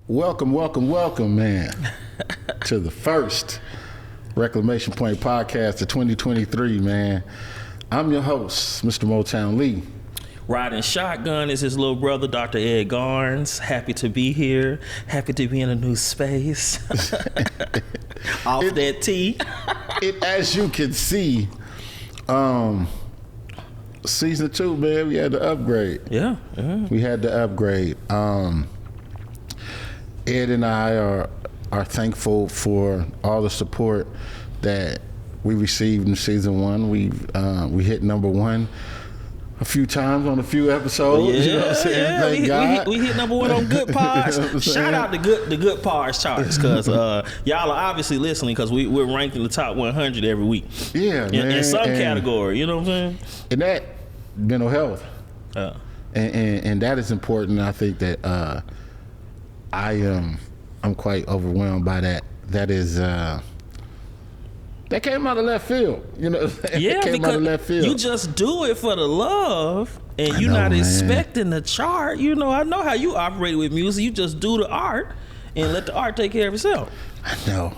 Welcome, man, to the first Reclamation Point podcast of 2023, man. I'm your host, Mr. Moetown Lee. Riding shotgun is his little brother, Dr. Ed Garnes. Happy to be here. Happy to be in a new space. That tea. As you can see, season 2, man, we had to upgrade. Yeah. We had to upgrade. Ed and I are thankful for all the support that we received in season 1. We hit number 1 a few times on a few episodes. Yeah, you know what I'm saying? Thank God. We hit number 1 on Good Pods. You know what I'm Shout out to the Good Pods charts, because y'all are obviously listening, because we're ranked in the top 100 every week. Yeah, man. In some category, you know what I'm saying? And that mental health, and that is important. I think that I'm quite overwhelmed by that. That is that came out of left field, you know. Yeah, that came out of left field. You just do it for the love, and you're not expecting the chart. You know, I know how you operate with music. You just do the art and let the art take care of itself. I know.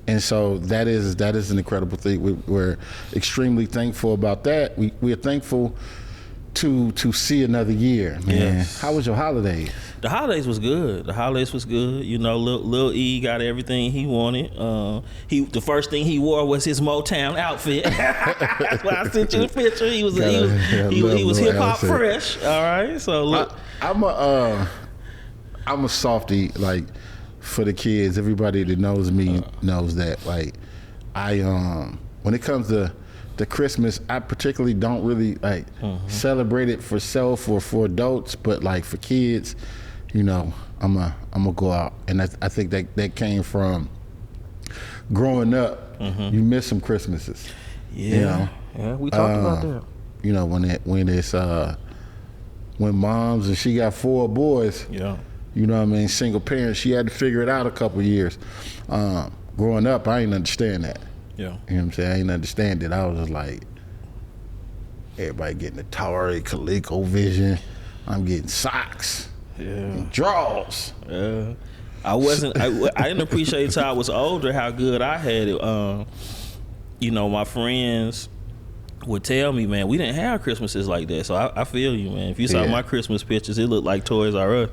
And so that is an incredible thing. We're extremely thankful about that. We're thankful to see another year, man. Yes. How was your holidays? The holidays was good. You know, Lil E got everything he wanted. The first thing he wore was his Moetown outfit. That's why I sent you the picture. He was hip hop fresh. All right. So look, I'm a softie, like, for the kids. Everybody that knows me knows that. Like, when it comes to the Christmas, I particularly don't really celebrate it for self or for adults, but like for kids, you know, I'm gonna go out, and I think that came from growing up. Mm-hmm. You miss some Christmases. Yeah, you know? Yeah, we talked about that. You know, when moms and she got 4 boys. Yeah. You know what I mean? Single parents. She had to figure it out a couple of years. Growing up, I didn't understand that. Yeah. You know what I'm saying? I didn't understand it. I was just like, everybody getting Atari, ColecoVision. I'm getting socks. Yeah. And drawers. Yeah. I didn't appreciate until I was older how good I had it. You know, my friends would tell me, man, we didn't have Christmases like that. So I feel you, man. If you saw my Christmas pictures, it looked like Toys R Us.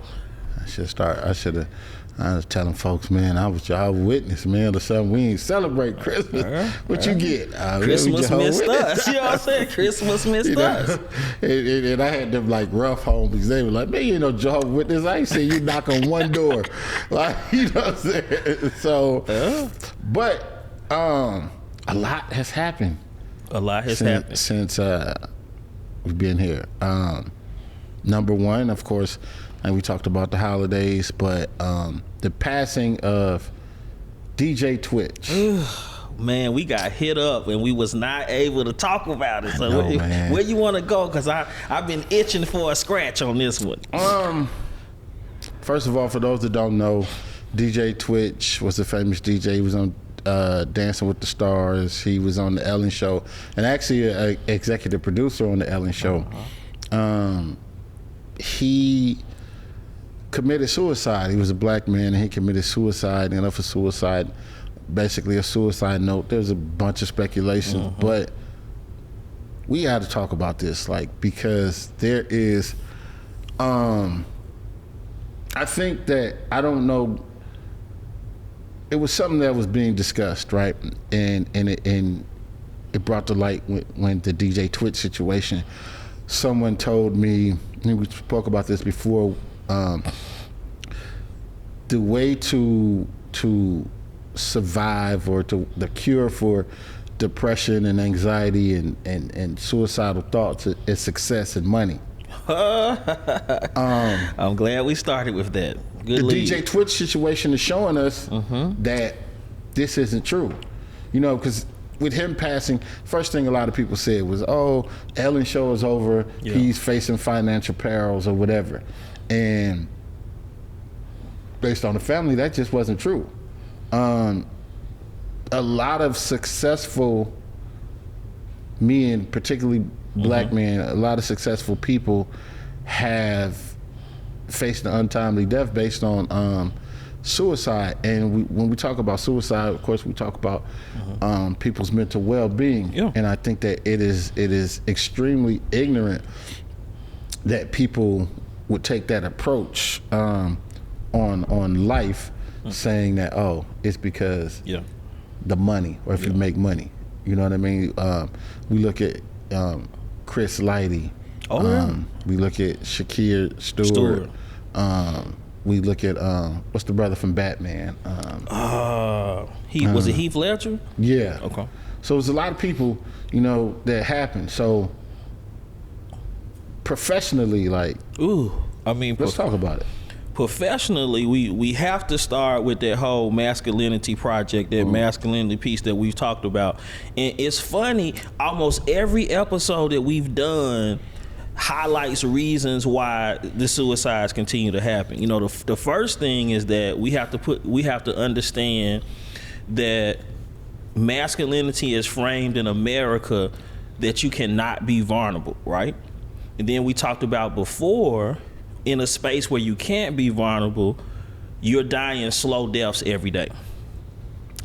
I was telling folks, man, I was y'all witness, man, or something. We ain't celebrate Christmas. What you get? Christmas missed us. You know what I'm saying? Christmas missed us. And I had them like rough home, because they were like, man, you ain't no Jehovah's Witness. I ain't seen you knock on one door. Like, you know what I'm saying? So, but a lot has happened. A lot has happened since we've been here. Number one, of course, and we talked about the holidays, but the passing of DJ Twitch. Man, we got hit up and we was not able to talk about it. So where you want to go? Because I've been itching for a scratch on this one. First of all, for those that don't know, DJ Twitch was a famous DJ. He was on Dancing with the Stars. He was on the Ellen Show, and actually an executive producer on the Ellen Show. He committed suicide. He was a black man, and he committed suicide. And for suicide, basically a suicide note. There's a bunch of speculation, but we got to talk about this, like, because there is. I think that, I don't know. It was something that was being discussed, right? And it brought to light when the DJ Twitch situation. Someone told me, and we spoke about this before, the way to survive, or the cure for depression and anxiety and suicidal thoughts is success and money. I'm glad we started with that. Good lead. DJ Twitch situation is showing us that this isn't true. You know, because with him passing, first thing a lot of people said was, oh, Ellen Show is over. Yeah. He's facing financial perils or whatever. And based on the family, that just wasn't true. A lot of successful men, particularly black men, a lot of successful people have faced an untimely death based on suicide. And when we talk about suicide, of course, we talk about people's mental well-being. Yeah. And I think that it is extremely ignorant that people would take that approach on life, saying that, oh, it's because the money, or if you make money. You know what I mean? We look at Chris Lighty. We look at Shakir Stewart. We look at what's the brother from Batman? Was it Heath Ledger? Yeah. Okay. So there's a lot of people, that happen. So professionally, like, let's talk about it. Professionally, we have to start with that whole masculinity project, that masculinity piece that we've talked about. And it's funny, almost every episode that we've done highlights reasons why the suicides continue to happen. The first thing is that we have to understand that masculinity is framed in America that you cannot be vulnerable, right? And then we talked about before, in a space where you can't be vulnerable, you're dying slow deaths every day.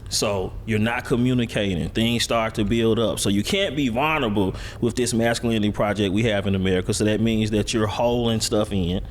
So you're not communicating. Things start to build up. So you can't be vulnerable with this masculinity project we have in America. So that means that you're holding stuff in.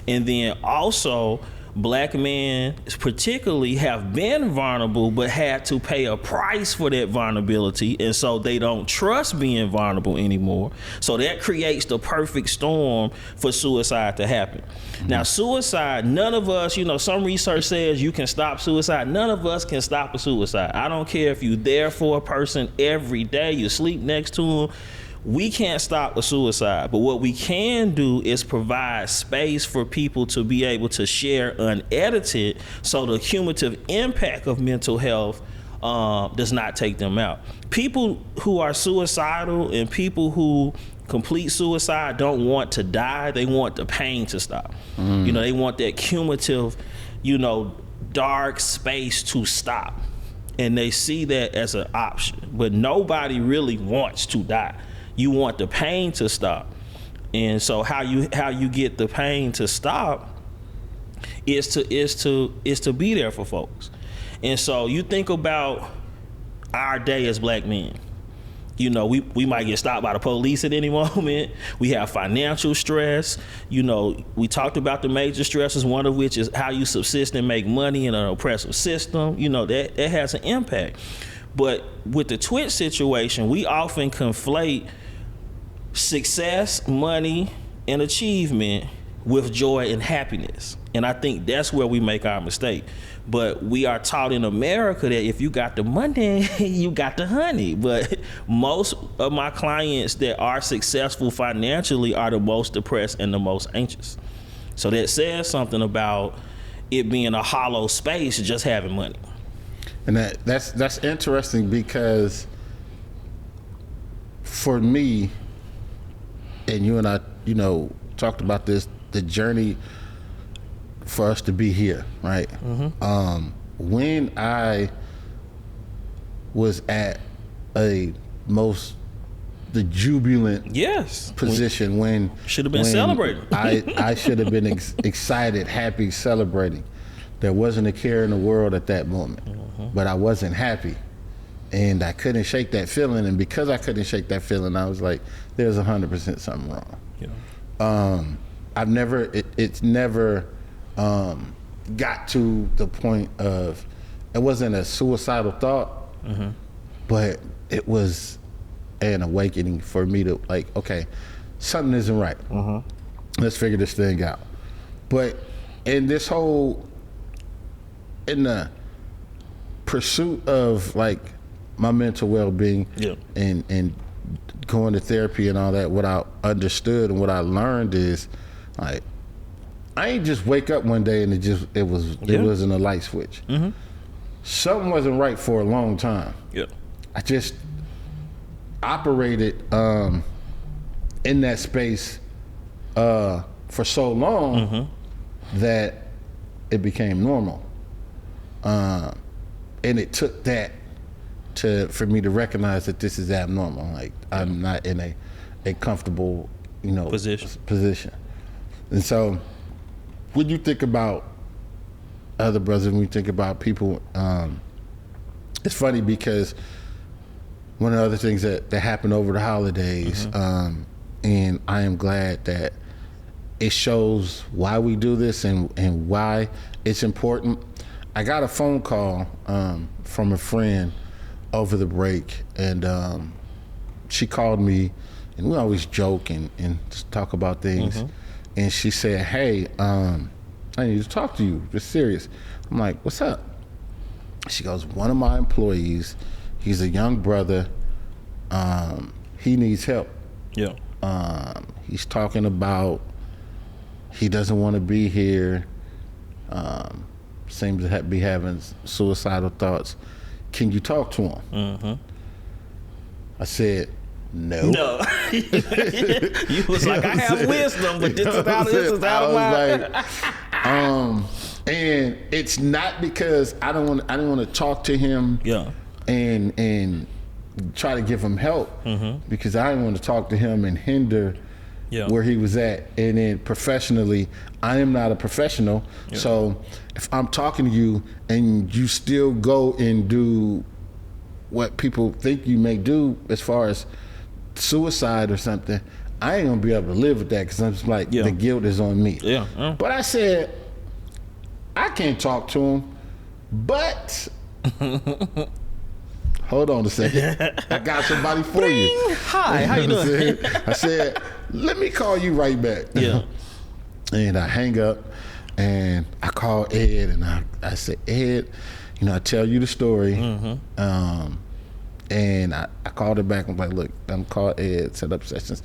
And then also, black men particularly have been vulnerable, but had to pay a price for that vulnerability. And so they don't trust being vulnerable anymore. So that creates the perfect storm for suicide to happen. Now, suicide, none of us, some research says you can stop suicide. None of us can stop a suicide. I don't care if you're there for a person every day, you sleep next to them. We can't stop a suicide, but what we can do is provide space for people to be able to share unedited, so the cumulative impact of mental health does not take them out. People who are suicidal and people who complete suicide don't want to die. They want the pain to stop. They want that cumulative, dark space to stop. And they see that as an option, but nobody really wants to die. You want the pain to stop. And so how you get the pain to stop is to be there for folks. And so you think about our day as black men. We might get stopped by the police at any moment. We have financial stress. We talked about the major stresses, one of which is how you subsist and make money in an oppressive system. That has an impact. But with the Twitch situation, we often conflate success, money, and achievement with joy and happiness. And I think that's where we make our mistake. But we are taught in America that if you got the money, you got the honey. But most of my clients that are successful financially are the most depressed and the most anxious. So that says something about it being a hollow space, just having money. And that's interesting, because for me, and you and I, talked about this, the journey for us to be here, right? When I was at the jubilant position, when should have been celebrating, I should have been excited, happy, celebrating. There wasn't a care in the world at that moment, but I wasn't happy. And I couldn't shake that feeling. And because I couldn't shake that feeling, I was like, there's 100% something wrong. It's never got to the point of, it wasn't a suicidal thought, but it was an awakening for me to, like, okay, something isn't right. Let's figure this thing out. But in the pursuit of, like, my mental well-being and going to therapy and all that, what I understood and what I learned is, like, I ain't just wake up one day and it wasn't a light switch. Something wasn't right for a long time. I just operated in that space for so long that it became normal. And it took that for me to recognize that this is abnormal. Like, I'm not in a comfortable, position. And so when you think about other brothers, when we think about people, it's funny because one of the other things that happened over the holidays, and I am glad that it shows why we do this and why it's important. I got a phone call from a friend over the break, and she called me, and we always joke and just talk about things. And she said, "Hey, I need to talk to you. Just serious." I'm like, "What's up?" She goes, "One of my employees, he's a young brother. He needs help. Yeah. He's talking about he doesn't want to be here. Seems to be having suicidal thoughts. Can you talk to him?" I said, "No." No. You was like, "I have wisdom, but this is out of my." And it's not because I don't want to talk to him. Yeah. And try to give him help, because I didn't want to talk to him and hinder where he was at. And then professionally, I am not a professional. Yeah. So if I'm talking to you and you still go and do what people think you may do as far as suicide or something, I ain't gonna be able to live with that, because I'm just like, the guilt is on me. Yeah. But I said, I can't talk to him, but hold on a second. I got somebody for you. Hi, how you doing? I said, let me call you right back. Yeah. And I hang up, and I call Ed, and I said, "Ed, I tell you the story." And I called her back. I'm like, "Look, I'm called Ed, set up sessions."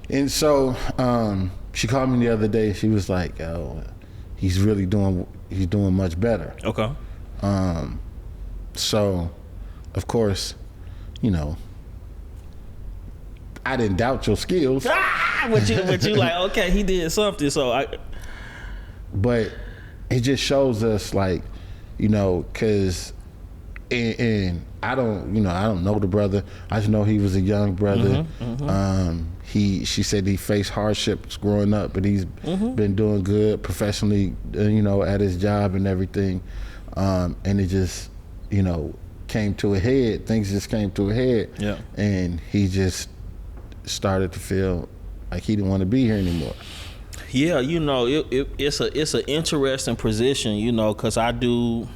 And so she called me the other day. She was like, "Oh, he's doing much better." Okay. So, of course, I didn't doubt your skills. But you like, okay, he did something. But it just shows us, like, because, and I don't know the brother. I just know he was a young brother. She said he faced hardships growing up, but he's been doing good professionally, at his job and everything. And it just, came to a head. Things just came to a head. Yeah. And he just started to feel like he didn't want to be here anymore. Yeah, it's an interesting position, because I do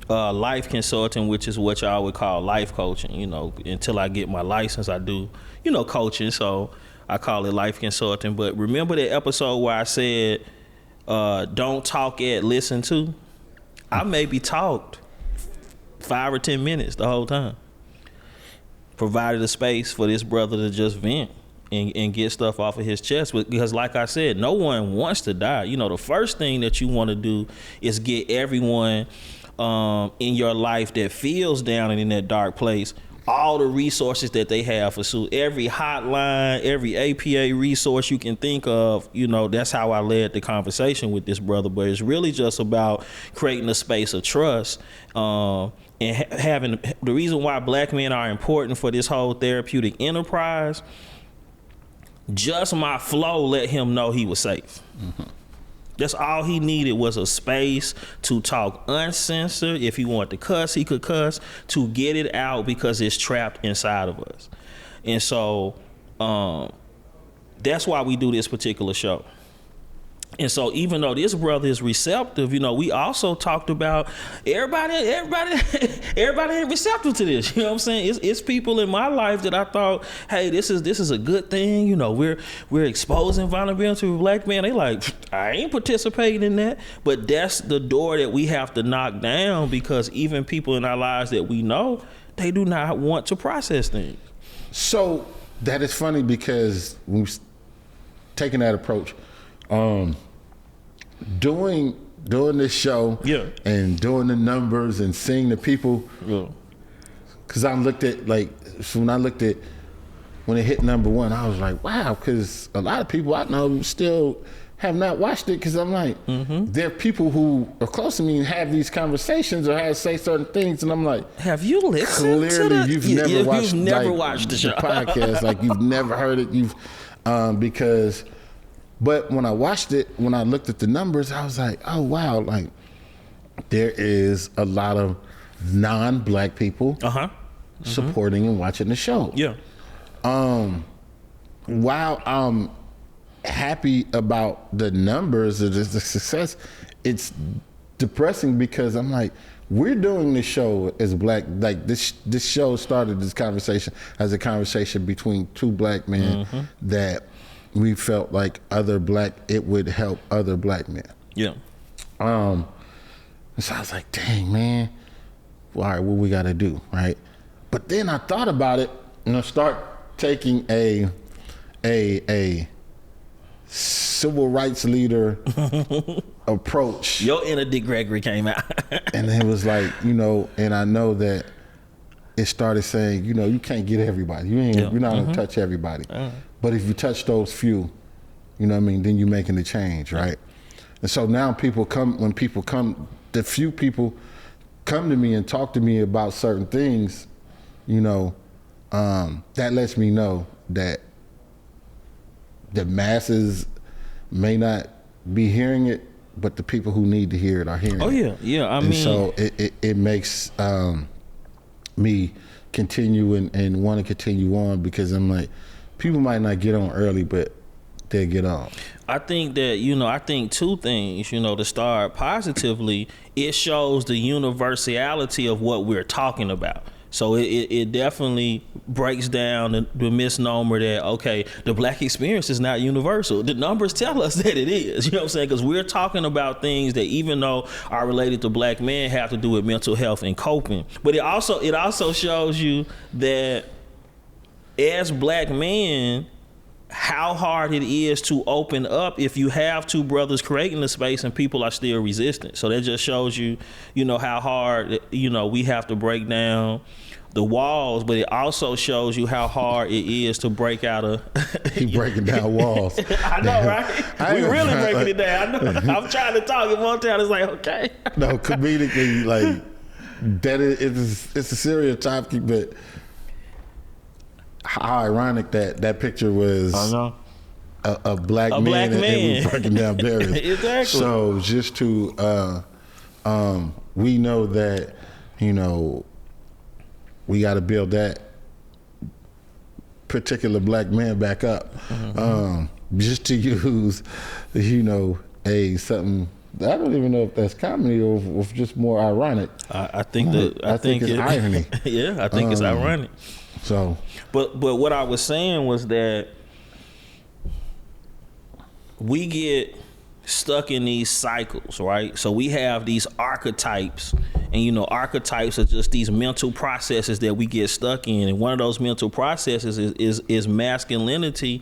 life consulting, which is what y'all would call life coaching. Until I get my license, I do, coaching. So I call it life consulting. But remember the episode where I said, don't talk at, listen to? I maybe talked 5 or 10 minutes the whole time. Provided a space for this brother to just vent and get stuff off of his chest. Because like I said, no one wants to die. The first thing that you want to do is get everyone in your life that feels down and in that dark place all the resources that they have for suicide. Every hotline, every APA resource you can think of, that's how I led the conversation with this brother. But it's really just about creating a space of trust, and having the reason why black men are important for this whole therapeutic enterprise. Just my flow let him know he was safe. That's all he needed, was a space to talk uncensored. If he wanted to cuss, he could cuss, to get it out, because it's trapped inside of us. And so that's why we do this particular show. And so even though this brother is receptive, we also talked about everybody ain't receptive to this. You know what I'm saying? It's people in my life that I thought, hey, this is a good thing. We're exposing vulnerability to black men. They like, I ain't participating in that. But that's the door that we have to knock down, because even people in our lives that we know, they do not want to process things. So that is funny, because we've taken that approach. Doing this show, and doing the numbers and seeing the people, because I looked at, when it hit #1, I was like, wow, because a lot of people I know still have not watched it, because I'm like, there are people who are close to me and have these conversations or say certain things, and I'm like, have you listened to clearly you've never watched the show. Podcast, like you've never heard it, because. But when I watched it, when I looked at the numbers, I was like, oh, wow, like there is a lot of non-black people supporting and watching the show. Yeah. While I'm happy about the numbers of the success, it's depressing because I'm like, we're doing this show as black, like this show started this conversation as a conversation between two black men that we felt like it would help other black men. Yeah. So I was like, dang, man, all right, what we got to do, right? But then I thought about it, start taking a civil rights leader approach. Your inner Dick Gregory came out. And it was like, and I know that it started saying, you can't get everybody. You're not going to touch everybody. But if you touch those few, then you're making the change, right? And so now the few people come to me and talk to me about certain things, that lets me know that the masses may not be hearing it, but the people who need to hear it are hearing it. Oh yeah, yeah. I mean, so it makes me continue and want to continue on, because I'm like, people might not get on early, but they'll get on. I think that, I think two things, to start positively, it shows the universality of what we're talking about. So it definitely breaks down the misnomer that, okay, the black experience is not universal. The numbers tell us that it is, you know what I'm saying? Because we're talking about things that, even though are related to black men, have to do with mental health and coping. But it also shows you that as black men, how hard it is to open up if you have two brothers creating the space and people are still resistant. So that just shows you, how hard, we have to break down the walls, but it also shows you how hard it is to break out He breaking down walls. I know, right? We really breaking it down. I know. I'm trying to talk in Moetown. It's like, okay. No, comedically, like, that it's a serious topic, but how ironic that picture was. I know. A black man and we breaking down barriers. Exactly. So just to we know that, we got to build that particular black man back up. Just to use, something, I don't even know if that's comedy or if just more ironic. I think it's irony. Yeah, I think it's ironic. So, but what I was saying was that we get stuck in these cycles, right? So we have these archetypes, and archetypes are just these mental processes that we get stuck in. And one of those mental processes is masculinity.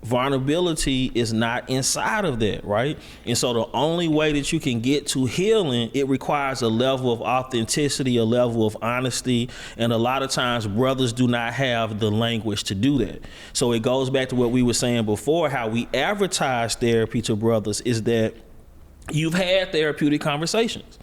Vulnerability is not inside of that, right? And so the only way that you can get to healing, it requires a level of authenticity, a level of honesty, and a lot of times brothers do not have the language to do that. So it goes back to what we were saying before, how we advertise therapy to brothers is that you've had therapeutic conversations.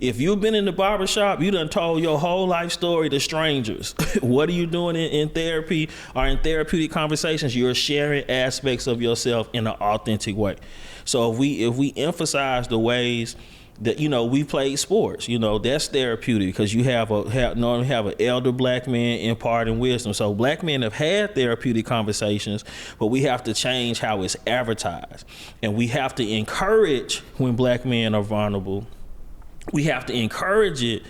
If you've been in the barbershop, you done told your whole life story to strangers. What are you doing in therapy or in therapeutic conversations? You're sharing aspects of yourself in an authentic way. So if we emphasize the ways that, we played sports, that's therapeutic, because you normally have an elder black man imparting wisdom. So black men have had therapeutic conversations, but we have to change how it's advertised. And we have to encourage when black men are vulnerable. We have to encourage it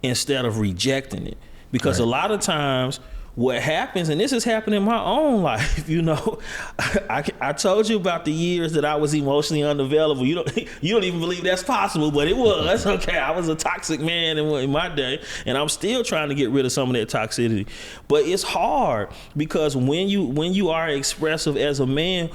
instead of rejecting it, because a lot of times what happens, and this has happened in my own life, I told you about the years that I was emotionally unavailable. You don't even believe that's possible, but it was. Okay, I was a toxic man in my day, and I'm still trying to get rid of some of that toxicity. But it's hard, because when you are expressive as a man,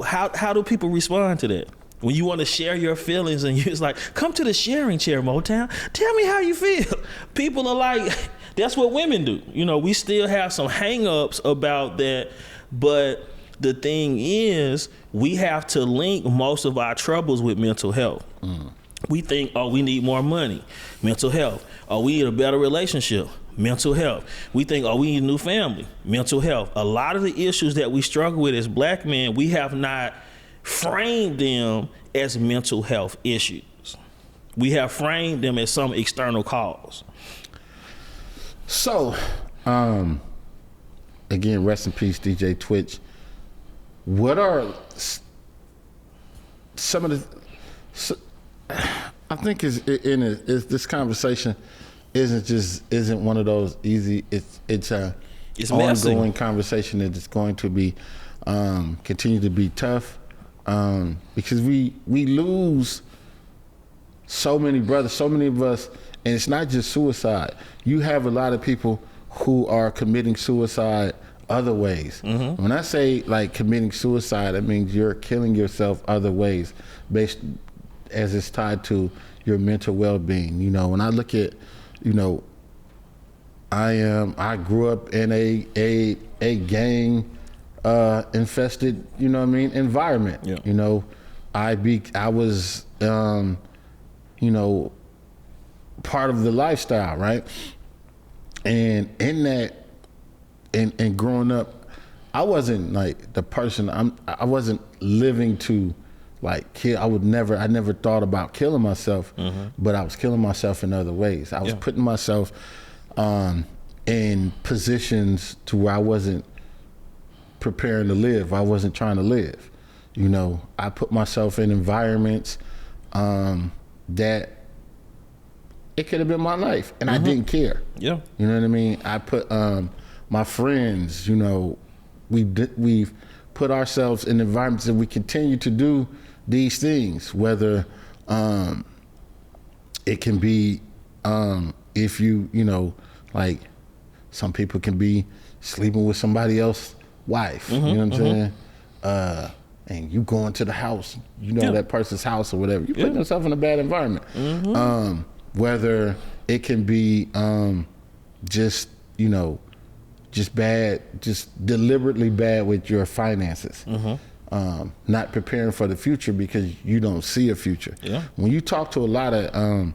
how do people respond to that? When you want to share your feelings and you're like, come to the sharing chair, Moetown. Tell me how you feel. People are like, that's what women do. We still have some hang-ups about that. But the thing is, we have to link most of our troubles with mental health. We think, we need more money. Mental health. We need a better relationship. Mental health. We think, we need a new family. Mental health. A lot of the issues that we struggle with as black men, we have not framed them as mental health issues. We have framed them as some external cause. So, again, rest in peace, DJ Twitch. What are some of the? I think is this conversation isn't one of those easy. It's messy. Ongoing conversation that is going to be continue to be tough because we lose so many brothers, so many of us, and it's not just suicide. You have a lot of people who are committing suicide other ways. Mm-hmm. When I say like committing suicide, it means you're killing yourself other ways, based as it's tied to your mental well-being. You know, when I look at, you know, I grew up in a gang infested, you know what I mean, environment. Yeah. You know, I was you know, part of the lifestyle, right? And in that, and growing up, I wasn't like the person. I wasn't living to like kill. I never thought about killing myself, but I was killing myself in other ways. I was putting myself in positions to where I wasn't preparing to live. I wasn't trying to live. You know, I put myself in environments that it could have been my life, and I didn't care. Yeah, you know what I mean. I put my friends. You know, we've put ourselves in environments, and we continue to do these things. Whether it can be if you know, like some people can be sleeping with somebody else's wife. You know what I'm saying? And you go into the house, you know, that person's house or whatever. You're putting yourself in a bad environment. Whether it can be just, you know, just bad, just deliberately bad with your finances. Not preparing for the future because you don't see a future. When you talk to a lot of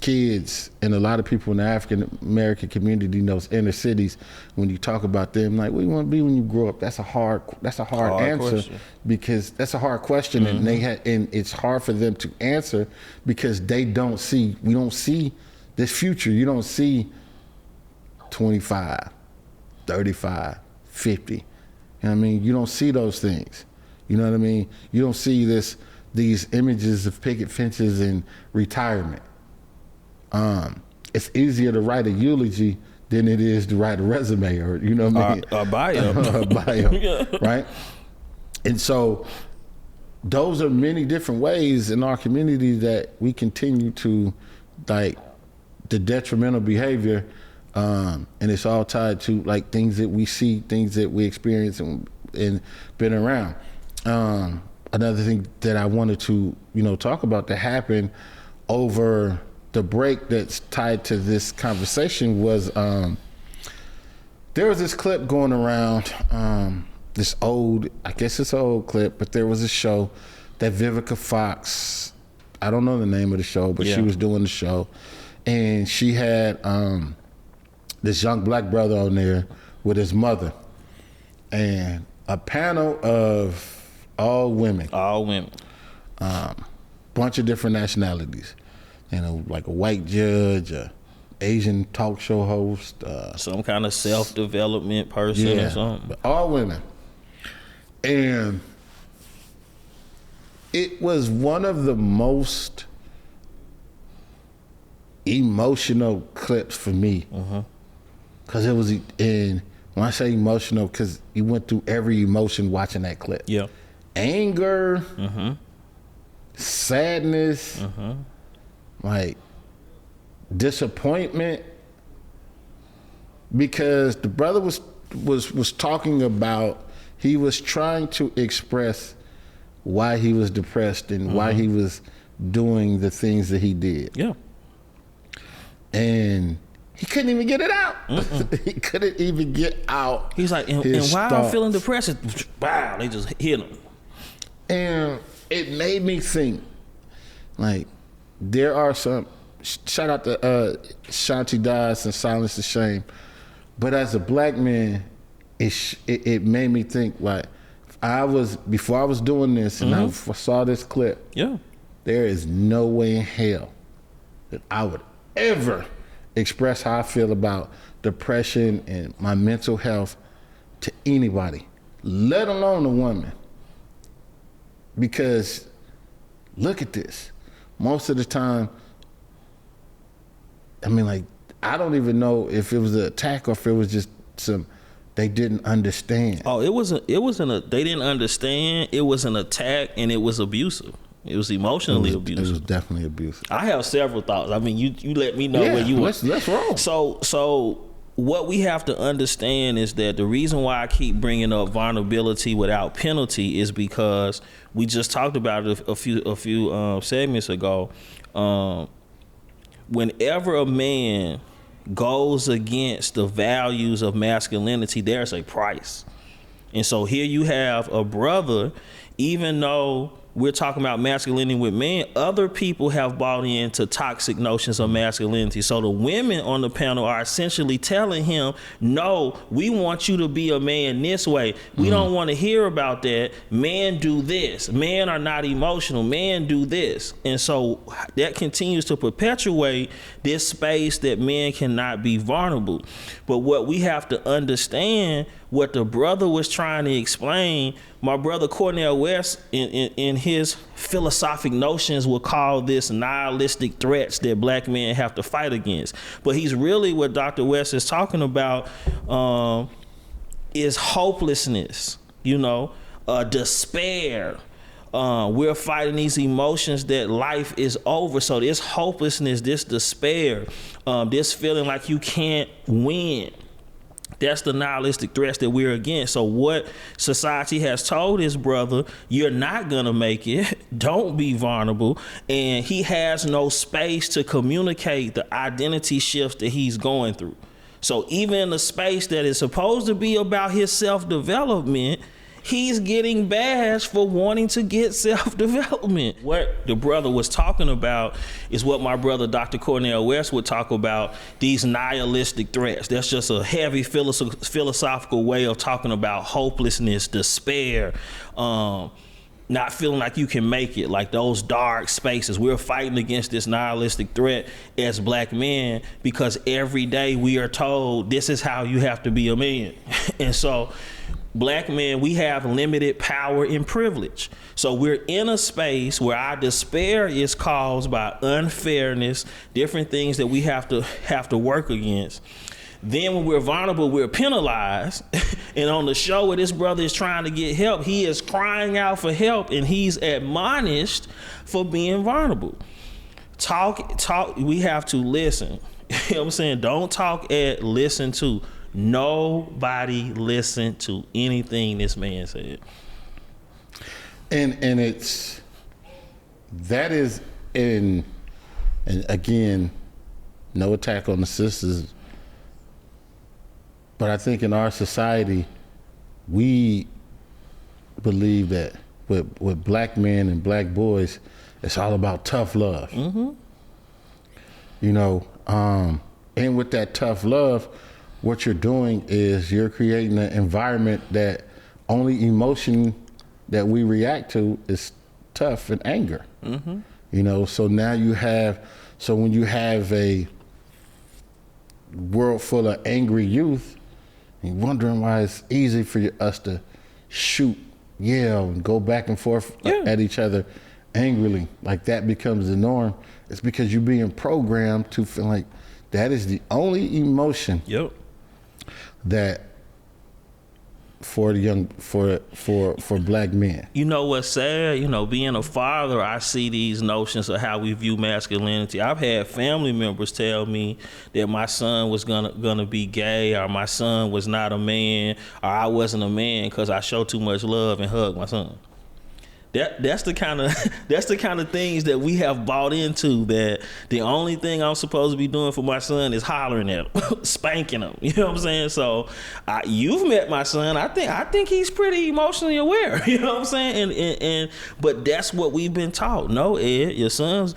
kids and a lot of people in the African American community in those inner cities, when you talk about them, like, what do you want to be when you grow up? That's a hard answer question. Because that's a hard question, and and it's hard for them to answer because we don't see this future. You don't see 25, 35, 50. You know what I mean? You don't see those things. You know what I mean? You don't see these images of picket fences and retirement. It's easier to write a eulogy than it is to write a resume, or you know what I mean, a bio, right? And so those are many different ways in our community that we continue to, like, the detrimental behavior, and it's all tied to like things that we see, things that we experience and been around. Another thing that I wanted to, you know, talk about that happened over the break that's tied to this conversation was there was this clip going around, this old, I guess it's an old clip, but there was a show that Vivica Fox, I don't know the name of the show, but she was doing the show, and she had this young black brother on there with his mother, and a panel of all women, bunch of different nationalities. You know, like a white judge, a Asian talk show host, some kind of self-development person or something. But all women. And it was one of the most emotional clips for me. Because it was, and when I say emotional, because you went through every emotion watching that clip. Anger, sadness, like disappointment, because the brother was talking about, he was trying to express why he was depressed and why he was doing the things that he did. And he couldn't even get it out. He couldn't even get out. He's like, and why I'm feeling depressed? Wow, they just hit him. And it made me think, like, there are some, shout out to Shanti Dias and Silence the Shame, but as a black man, it made me think, like, before I was doing this and I saw this clip, there is no way in hell that I would ever express how I feel about depression and my mental health to anybody, let alone a woman. Because look at this. Most of the time, I mean, like, I don't even know if it was an attack or if it was just they didn't understand. Oh, they didn't understand. It was an attack, and it was abusive. It was emotionally abusive. It was definitely abusive. I have several thoughts. I mean, you let me know where you let's roll. So what we have to understand is that the reason why I keep bringing up vulnerability without penalty is because we just talked about it a few segments ago. Whenever a man goes against the values of masculinity, there's a price. And so here you have a brother, even though we're talking about masculinity with men, other people have bought into toxic notions of masculinity. So the women on the panel are essentially telling him, no, we want you to be a man this way. We don't want to hear about that. Men do this. Men are not emotional. Men do this. And so that continues to perpetuate this space that men cannot be vulnerable. But what we have to understand, what the brother was trying to explain, my brother Cornel West in his philosophic notions would call this nihilistic threats that black men have to fight against. But he's really, what Dr. West is talking about is hopelessness, despair. We're fighting these emotions that life is over. So this hopelessness, this despair, this feeling like you can't win, that's the nihilistic threats that we're against. So what society has told his brother, you're not going to make it. Don't be vulnerable. And he has no space to communicate the identity shifts that he's going through. So even in the space that is supposed to be about his self-development, he's getting bashed for wanting to get self-development. What the brother was talking about is what my brother Dr. Cornel West would talk about, these nihilistic threats. That's just a heavy philosophical way of talking about hopelessness, despair, not feeling like you can make it, like those dark spaces. We're fighting against this nihilistic threat as black men because every day we are told this is how you have to be a man. And so black men, we have limited power and privilege. So we're in a space where our despair is caused by unfairness, different things that we have to work against. Then when we're vulnerable, we're penalized. And on the show where this brother is trying to get help, he is crying out for help and he's admonished for being vulnerable. Talk, we have to listen. You know what I'm saying? Don't talk, listen to. Nobody listened to anything this man said. And again, no attack on the sisters, but I think in our society, we believe that with black men and black boys, it's all about tough love. Mm-hmm. And with that tough love, what you're doing is you're creating an environment that only emotion that we react to is tough and anger. Mm-hmm. So now when you have a world full of angry youth, you're wondering why it's easy for us to shoot, yell, and go back and forth at each other angrily. Like that becomes the norm. It's because you're being programmed to feel like that is the only emotion that for black men. You know what's sad? Being a father, I see these notions of how we view masculinity. I've had family members tell me that my son was gonna be gay, or my son was not a man, or I wasn't a man because I show too much love and hug my son. That's the kind of things that we have bought into, that the only thing I'm supposed to be doing for my son is hollering at him, spanking him. You know what I'm saying? So you've met my son. I think he's pretty emotionally aware. You know what I'm saying? And but that's what we've been taught. No, Ed, your son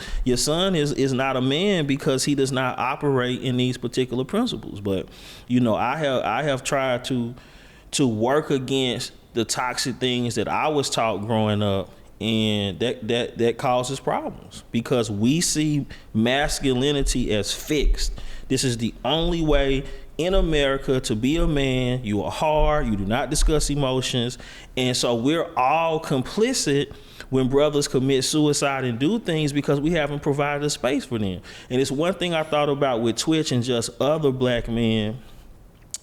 is not a man because he does not operate in these particular principles. But I have tried to work against the toxic things that I was taught growing up And that causes problems because we see masculinity as fixed. This is the only way in America to be a man. You are hard, you do not discuss emotions. And so we're all complicit when brothers commit suicide and do things because we haven't provided a space for them. And it's one thing I thought about with Twitch and just other black men,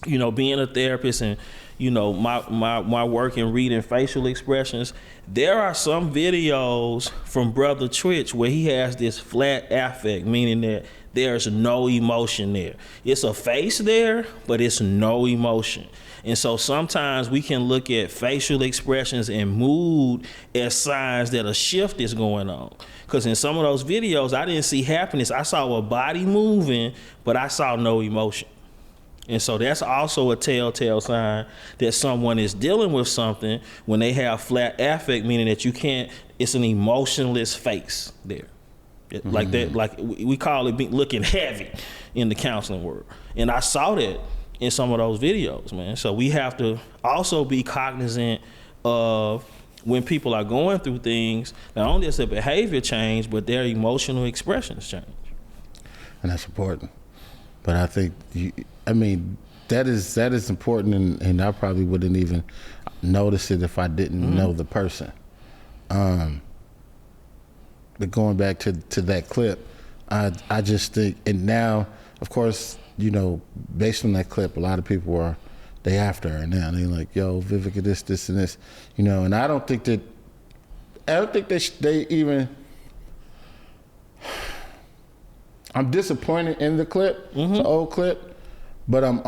you know, being a therapist and, you know, my work in reading facial expressions. There are some videos from Brother Twitch where he has this flat affect, meaning that there's no emotion there. It's a face there, but it's no emotion. And so sometimes we can look at facial expressions and mood as signs that a shift is going on. Because in some of those videos, I didn't see happiness. I saw a body moving, but I saw no emotion. And so that's also a telltale sign that someone is dealing with something when they have flat affect, meaning that you can't, it's an emotionless face there. Like that, like we call it looking heavy in the counseling world. And I saw that in some of those videos, man. So we have to also be cognizant of when people are going through things, not only does their behavior change, but their emotional expressions change. And that's important. But I think, that is important, and I probably wouldn't even notice it if I didn't know the person. But going back to that clip, I just think, and now, of course, you know, based on that clip, a lot of people they after her now. They're like, yo, Vivica, this, and this, you know, and I don't think they even, I'm disappointed in the clip. It's an old clip, but I'm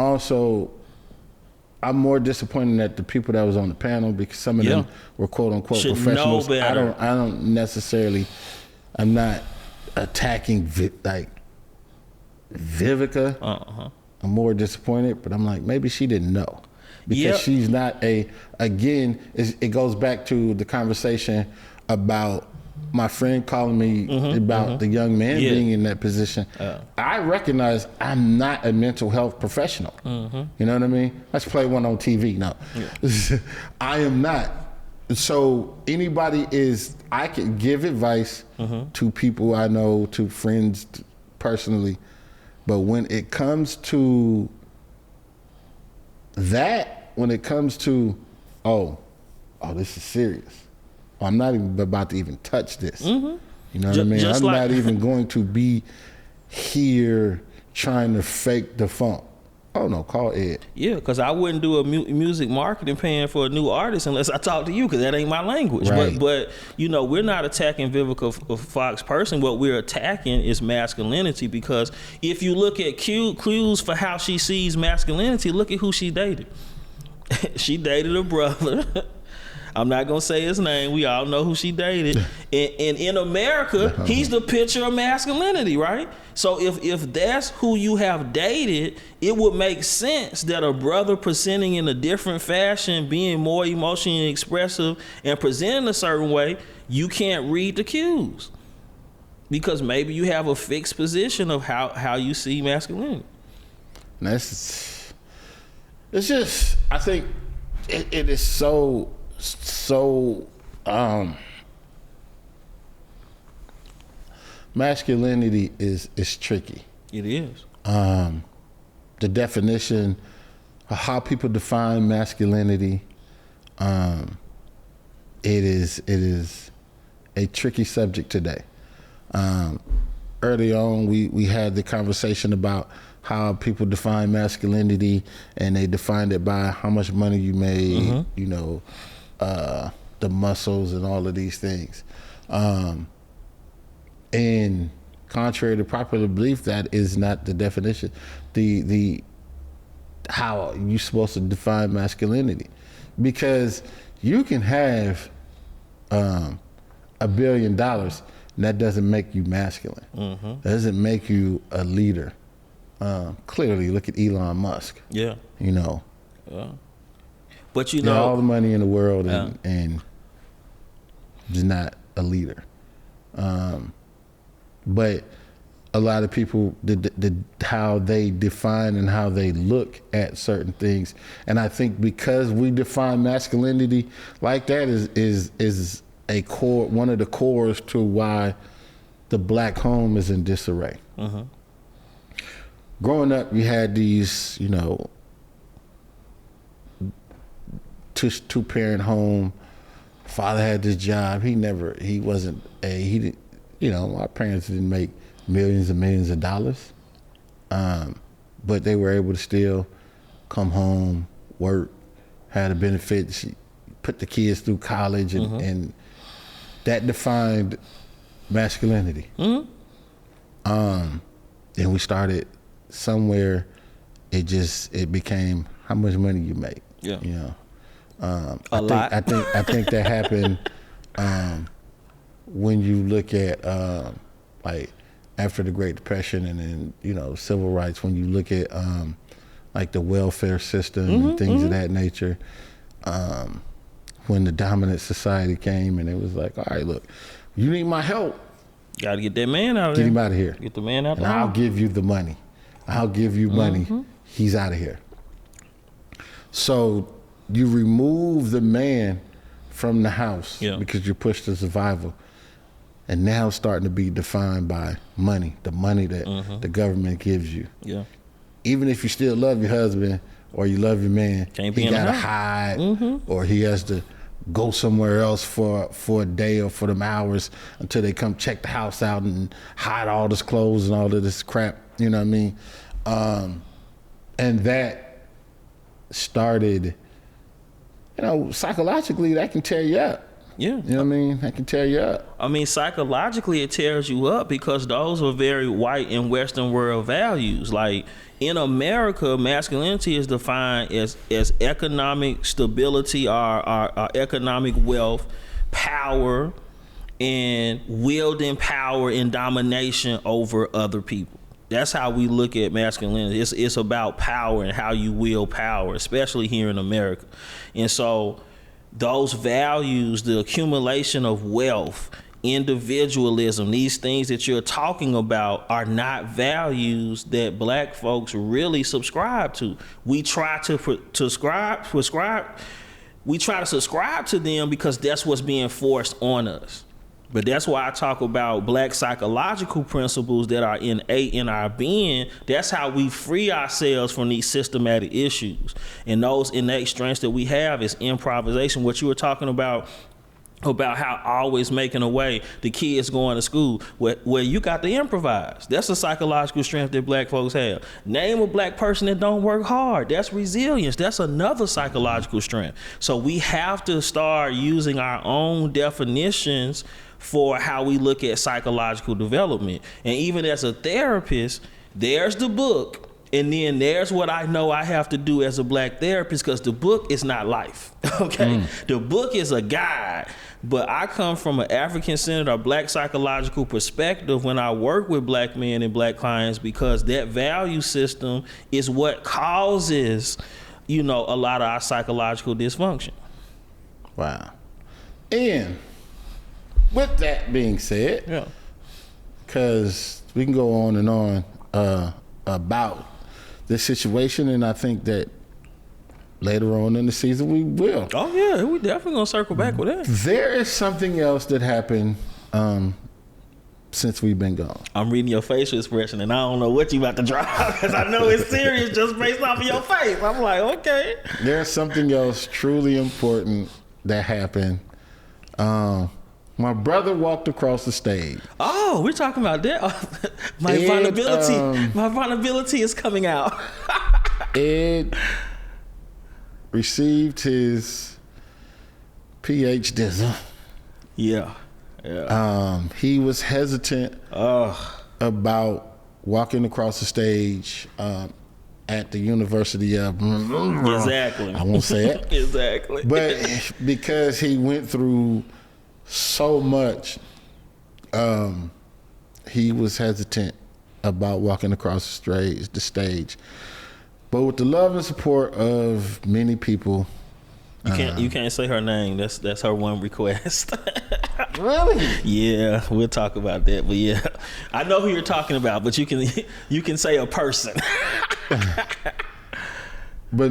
more disappointed at the people that was on the panel because some of them were quote unquote professionals. Know better. I don't necessarily, I'm not attacking Vivica. I'm more disappointed, but I'm like, maybe she didn't know because she's not again, it goes back to the conversation about my friend calling me about the young man being in that position. I recognize I'm not a mental health professional. You know what I mean? Let's play one on TV now. I am not. So I can give advice to people I know, to friends personally, but when it comes to that, oh, this is serious. I'm not even about to even touch this. You know what I mean? I'm not even going to be here trying to fake the funk. Oh no, call Ed. Yeah, because I wouldn't do a music marketing plan for a new artist unless I talk to you, because that ain't my language. Right. But you know, we're not attacking Vivica Fox person. What we're attacking is masculinity, because if you look at clues for how she sees masculinity, look at who she dated. She dated a brother. I'm not gonna say his name. We all know who she dated. And in America, he's the picture of masculinity, right? So if that's who you have dated, it would make sense that a brother presenting in a different fashion, being more emotionally expressive and presenting a certain way, you can't read the cues. Because maybe you have a fixed position of how you see masculinity. It's just, I think it is so masculinity is tricky. It is. The definition of how people define masculinity, it is a tricky subject today. Early on, we had the conversation about how people define masculinity, and they defined it by how much money you made, you know, the muscles and all of these things. And contrary to popular belief, that is not the definition. The how you're supposed to define masculinity, because you can have $1 billion, and that doesn't make you masculine. That doesn't make you a leader. Clearly, look at Elon Musk. Yeah. You know. Yeah. But you know, all the money in the world and just not a leader. But a lot of people, how they define and how they look at certain things, and I think because we define masculinity like that is one of the cores to why the black home is in disarray. Growing up, you had these, two-parent home. Father had this job. Our parents didn't make millions and millions of dollars, but they were able to still come home, work, had the benefits, put the kids through college, and that defined masculinity. And we started somewhere. It became how much money you make. Yeah. I think that happened when you look at like after the Great Depression and then civil rights. When you look at like the welfare system and things of that nature. When the dominant society came and it was like, all right, look, you need my help. Got to get that man out of Get there. him out of here. Get the man out and there. I'll give you the money. I'll give you money. He's out of here. So you remove the man from the house because you're pushed to survival. And now it's starting to be defined by money, the money that the government gives you. Yeah. Even if you still love your husband or you love your man, he got to hide or he has to go somewhere else for a day or for them hours until they come check the house out and hide all his clothes and all of this crap. You know what I mean? And that started, psychologically, that can tear you up. Yeah. You know what I mean? That can tear you up. I mean, psychologically, it tears you up because those are very white and Western world values. Like, in America, masculinity is defined as economic stability, our economic wealth, power, and wielding power and domination over other people. That's how we look at masculinity. It's about power and how you wield power, especially here in America. And so those values, the accumulation of wealth, individualism, these things that you're talking about are not values that black folks really subscribe to. We try to subscribe to them because that's what's being forced on us. But that's why I talk about black psychological principles that are innate in our being. That's how we free ourselves from these systematic issues. And those innate strengths that we have is improvisation. What you were talking about how always making a way, the kids going to school, where you got to improvise. That's a psychological strength that black folks have. Name a black person that don't work hard. That's resilience. That's another psychological strength. So we have to start using our own definitions for how we look at psychological development. And even as a therapist, there's the book. And then there's what I know I have to do as a black therapist, because the book is not life, okay? The book is a guide, but I come from an African-centered or black psychological perspective when I work with black men and black clients, because that value system is what causes, a lot of our psychological dysfunction. Wow. And with that being said, because we can go on and on about this situation, and I think that later on in the season we will. Oh yeah, we definitely gonna circle back with that. There is something else that happened since we've been gone. I'm reading your facial expression, and I don't know what you about to drop, because I know it's serious just based off of your face. I'm like, okay. There's something else truly important that happened. My brother walked across the stage. Oh, we're talking about that. My vulnerability is coming out. Ed received his PhD. Yeah. He was hesitant about walking across the stage at the University of... Exactly. I won't say it. Exactly. But because he went through so much, he was hesitant about walking across the stage. But with the love and support of many people, you can't say her name. That's her one request. Really? Yeah, we'll talk about that. But yeah, I know who you're talking about. But you can say a person. But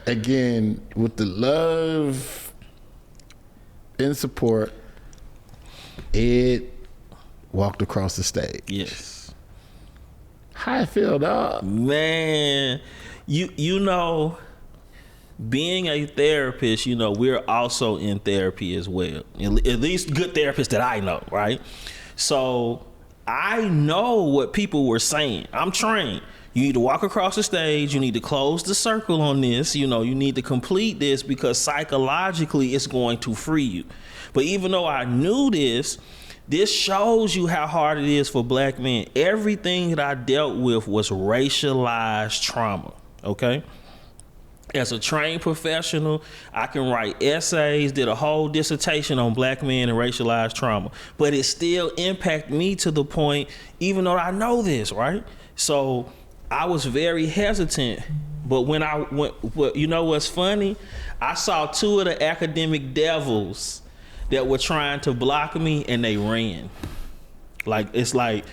again, with the love in support. Ed walked across the stage. Yes. How I feel, dog? Man, you know, being a therapist, you know, we're also in therapy as well. At least good therapists that I know, right? So I know what people were saying. I'm trained. You need to walk across the stage. You need to close the circle on this. You know, you need to complete this because psychologically it's going to free you. But even though I knew this shows you how hard it is for black men. Everything that I dealt with was racialized trauma, okay? As a trained professional, I can write essays, did a whole dissertation on black men and racialized trauma. But it still impacted me to the point, even though I know this, right? So I was very hesitant. But when I went, you know what's funny? I saw two of the academic devils that were trying to block me, and they ran. Like, it's like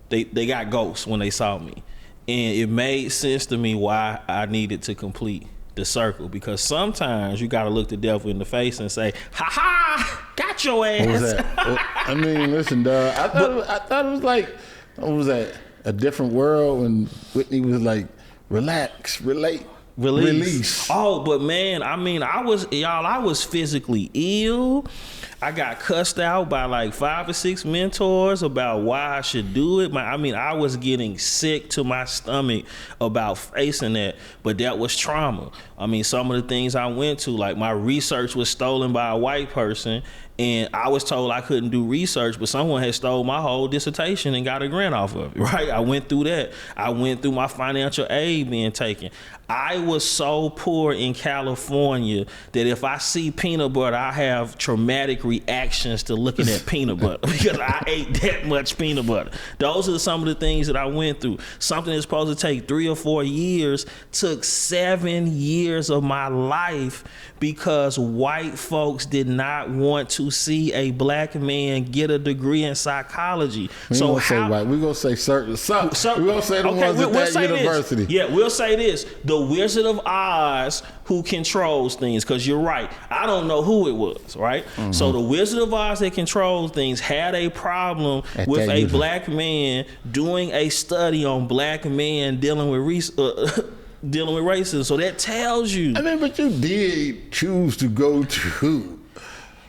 they got ghosts when they saw me. And it made sense to me why I needed to complete the circle, because sometimes you got to look the devil in the face and say, "Ha ha, got your ass." What was that? Well, I mean, listen, dog. I thought it was like, what was that? A different world when Whitney was like, relax, release. Oh, but man, I mean, I was physically ill. I got cussed out by like 5 or 6 mentors about why I should do it. I was getting sick to my stomach about facing that, but that was trauma. I mean, some of the things I went to, like my research was stolen by a white person, and I was told I couldn't do research, but someone had stole my whole dissertation and got a grant off of it, right? I went through that. I went through my financial aid being taken. I was so poor in California that if I see peanut butter, I have traumatic reactions to looking at peanut butter because I ate that much peanut butter. Those are some of the things that I went through. Something that's supposed to take 3 or 4 years took 7 years of my life because white folks did not want to see a black man get a degree in psychology. We're going to say certain. We're going to say the ones at that university. Yeah, we'll say this. The Wizard of Oz who controls things, because you're right. I don't know who it was, right? Mm-hmm. So the Wizard of Oz that controls things had a problem with a black man doing a study on black men dealing with racism. So that tells you. I mean, but you did choose to go to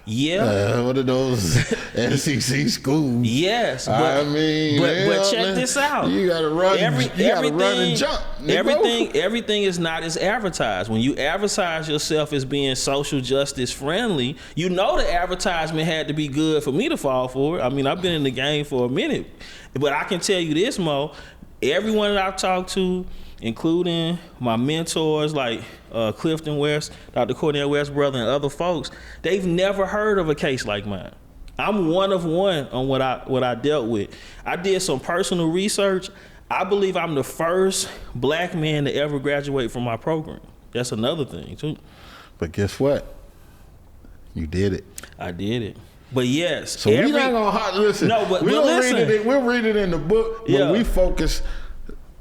one of those SEC schools. Yes, but check this out. You gotta run. You gotta run and jump. Everything is not as advertised. When you advertise yourself as being social justice friendly, you know the advertisement had to be good for me to fall for it. I mean, I've been in the game for a minute, but I can tell you this, Mo. Everyone that I've talked to, including my mentors like Clifton West, Dr. Cornell West brother, and other folks, they've never heard of a case like mine. I'm one of one on what I dealt with. I did some personal research. I believe I'm the first black man to ever graduate from my program. That's another thing too. But guess what? You did it. I did it. But yes. So we're not gonna listen. No, but listen. We'll read it in the book, but we focus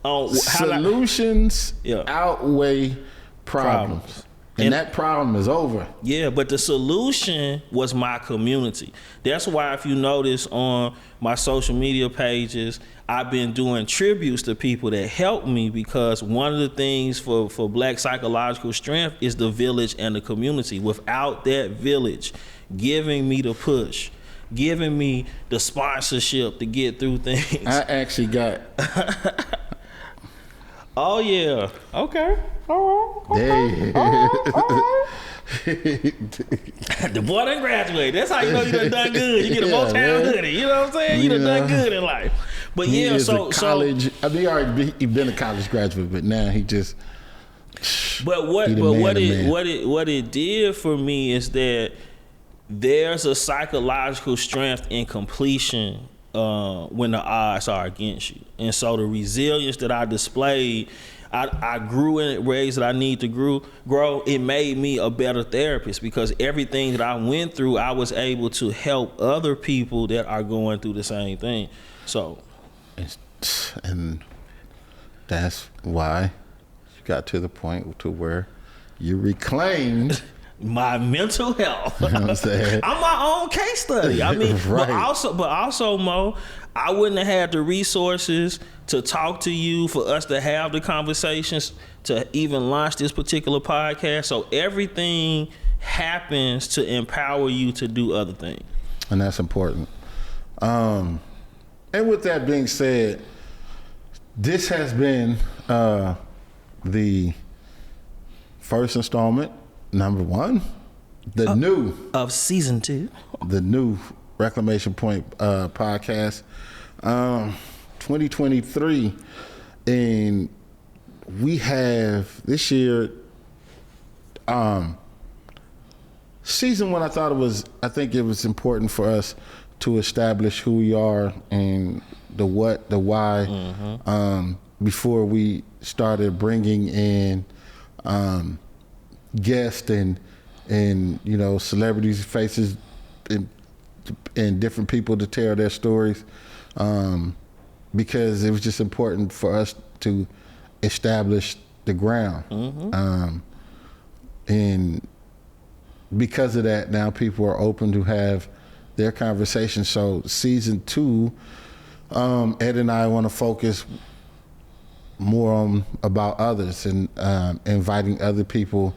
on solutions outweigh problems. And that problem is over. Yeah, but the solution was my community. That's why if you notice on my social media pages, I've been doing tributes to people that helped me, because one of the things for black psychological strength is the village and the community. Without that village giving me the push, giving me the sponsorship to get through things. I actually got... Oh, yeah. Okay. All right. The boy done graduated. That's how you know you done good. You get a Moetown hoodie. You know what I'm saying? You done done good in life. But he is a college. I mean, he been a college graduate, but now he just. But what it did for me is that there's a psychological strength in completion when the odds are against you. And so the resilience that I displayed, I grew in ways that I need to grow. It made me a better therapist, because everything that I went through, I was able to help other people that are going through the same thing. So, and that's why you got to the point to where you reclaimed my mental health. You know what I'm saying? I'm my own case study. I mean, Right. but also, Mo, I wouldn't have had the resources to talk to you, for us to have the conversations, to even launch this particular podcast. So everything happens to empower you to do other things. And that's important. And with that being said, this has been the first installment, number 1, of season 2. The new Reclamation Point podcast, 2023, and we have this year. Season 1, I think it was important for us to establish who we are and the what, the why, before we started bringing in guests and celebrities' faces and different people to tell their stories, because it was just important for us to establish the ground. And because of that, now people are open to have their conversations. So season 2, Ed and I want to focus more on about others and inviting other people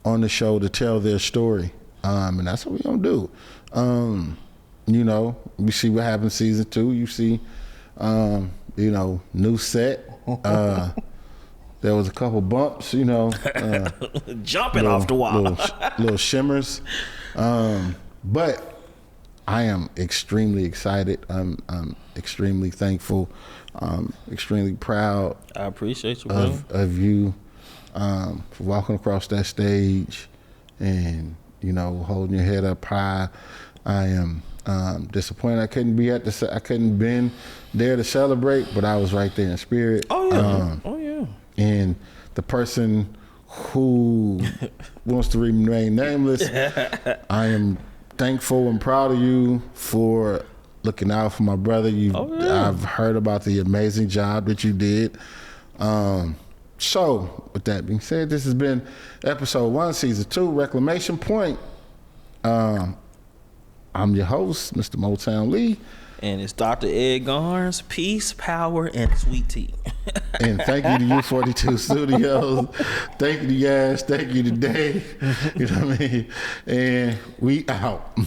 on the show to tell their story. And that's what we're going to do. We see what happens season 2. You see, new set. There was a couple bumps, jumping off the wall, little shimmers. But I am extremely excited. I'm extremely thankful. Extremely proud. I appreciate you, bro. Of you for walking across that stage and holding your head up high. I am disappointed I couldn't been there to celebrate, but I was right there in spirit. Oh yeah. And the person who wants to remain nameless, I am thankful and proud of you for looking out for my brother. I've heard about the amazing job that you did. So, with that being said, this has been episode 1, season 2, Reclamation Point. I'm your host, Mr. Moetown Lee. And it's Dr. Ed Garnes. Peace, power, and sweet tea. And thank you to U42 Studios. Thank you to Yash. Thank you to Dave. You know what I mean? And we out.